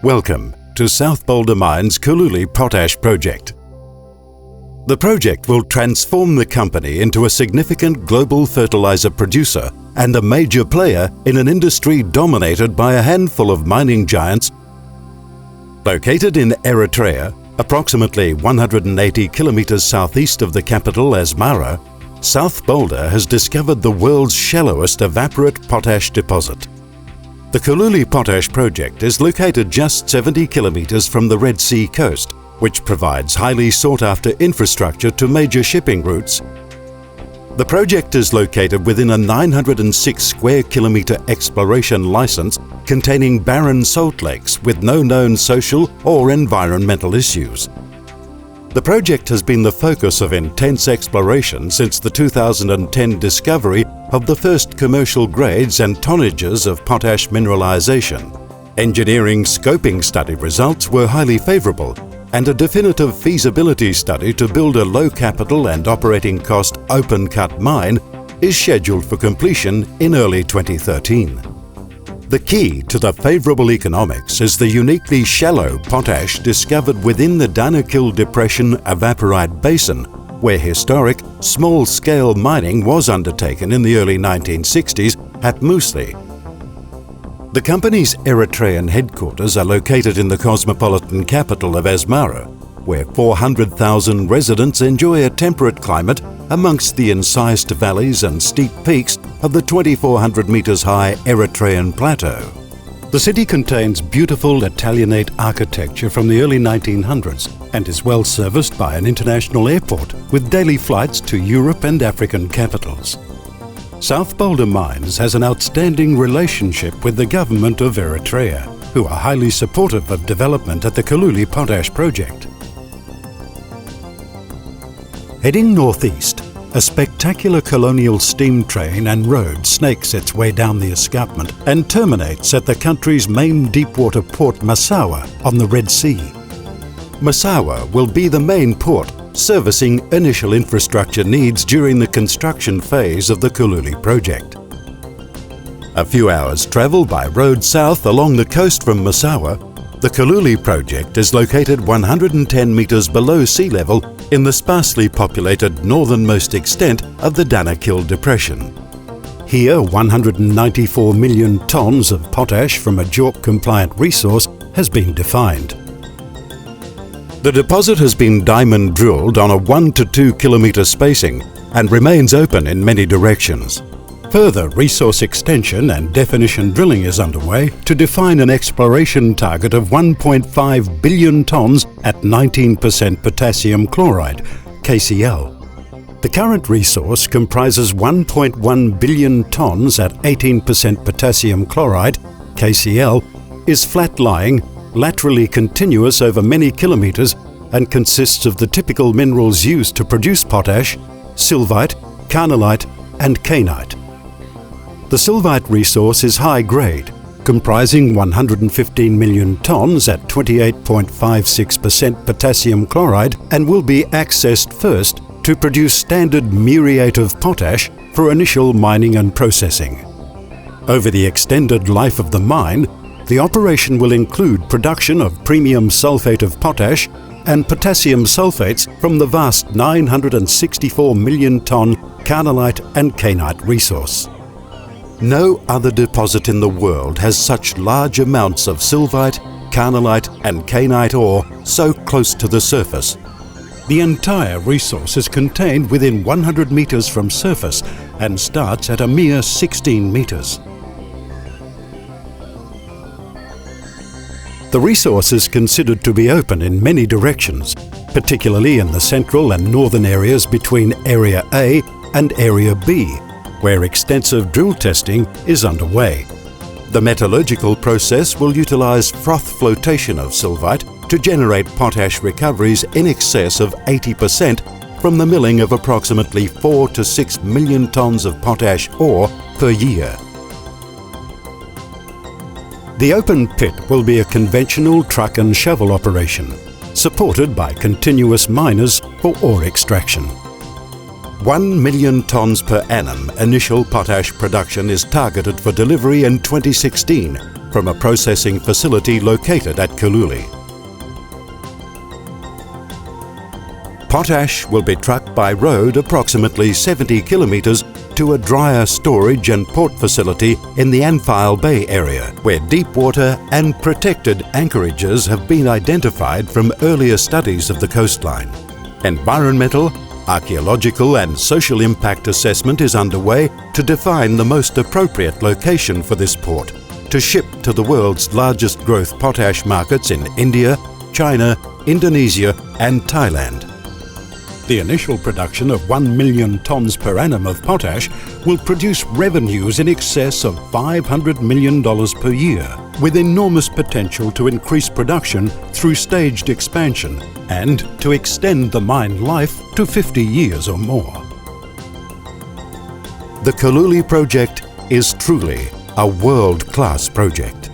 Welcome to South Boulder Mines' Colluli Potash project. The project will transform the company into a significant global fertilizer producer and a major player in an industry dominated by a handful of mining giants. Located in Eritrea, approximately 180 kilometers southeast of the capital Asmara, South Boulder has discovered the world's shallowest evaporate potash deposit. The Colluli Potash project is located just 70 kilometers from the Red Sea coast, which provides highly sought-after infrastructure to major shipping routes. The project is located within a 906 square kilometer exploration license containing barren salt lakes with no known social or environmental issues. The project has been the focus of intense exploration since the 2010 discovery of the first commercial grades and tonnages of potash mineralization. Engineering scoping study results were highly favorable, and a definitive feasibility study to build a low capital and operating cost open-cut mine is scheduled for completion in early 2013. The key to the favorable economics is the uniquely shallow potash discovered within the Danakil Depression evaporite basin, where historic, small-scale mining was undertaken in the early 1960s at Moosely. The company's Eritrean headquarters are located in the cosmopolitan capital of Asmara, where 400,000 residents enjoy a temperate climate amongst the incised valleys and steep peaks of the 2,400 meters high Eritrean plateau. The city contains beautiful Italianate architecture from the early 1900s and is well serviced by an international airport with daily flights to Europe and African capitals. South Boulder Mines has an outstanding relationship with the government of Eritrea, who are highly supportive of development at the Colluli Potash project. Heading northeast, a spectacular colonial steam train and road snakes its way down the escarpment and terminates at the country's main deepwater port Massawa on the Red Sea. Massawa will be the main port servicing initial infrastructure needs during the construction phase of the Colluli project. A few hours travel by road south along the coast from Massawa, the Colluli project is located 110 meters below sea level in the sparsely populated northernmost extent of the Danakil Depression. Here, 194 million tons of potash from a JORC-compliant resource has been defined. The deposit has been diamond drilled on a 1 to 2 kilometer spacing and remains open in many directions. Further resource extension and definition drilling is underway to define an exploration target of 1.5 billion tons at 19% potassium chloride, KCl. The current resource comprises 1.1 billion tons at 18% potassium chloride, KCl, is flat-lying, laterally continuous over many kilometers, and consists of the typical minerals used to produce potash: sylvite, carnallite, and kainite. The sylvite resource is high-grade, comprising 115 million tons at 28.56% potassium chloride, and will be accessed first to produce standard muriate of potash for initial mining and processing. Over the extended life of the mine, the operation will include production of premium sulfate of potash and potassium sulfates from the vast 964 million ton carnallite and kainite resource. No other deposit in the world has such large amounts of sylvite, carnallite and kainite ore so close to the surface. The entire resource is contained within 100 meters from surface and starts at a mere 16 meters. The resource is considered to be open in many directions, particularly in the central and northern areas between Area A and Area B, where extensive drill testing is underway. The metallurgical process will utilize froth flotation of sylvite to generate potash recoveries in excess of 80% from the milling of approximately 4 to 6 million tons of potash ore per year. The open pit will be a conventional truck and shovel operation, supported by continuous miners for ore extraction. 1 million tons per annum initial potash production is targeted for delivery in 2016 from a processing facility located at Colluli. Potash will be trucked by road approximately 70 kilometres to a drier storage and port facility in the Anfile Bay area, where deep water and protected anchorages have been identified from earlier studies of the coastline. Environmental, archaeological and social impact assessment is underway to define the most appropriate location for this port to ship to the world's largest growth potash markets in India, China, Indonesia and Thailand. The initial production of 1 million tonnes per annum of potash will produce revenues in excess of $500 million per year, with enormous potential to increase production through staged expansion and to extend the mine life to 50 years or more. The Colluli project is truly a world-class project.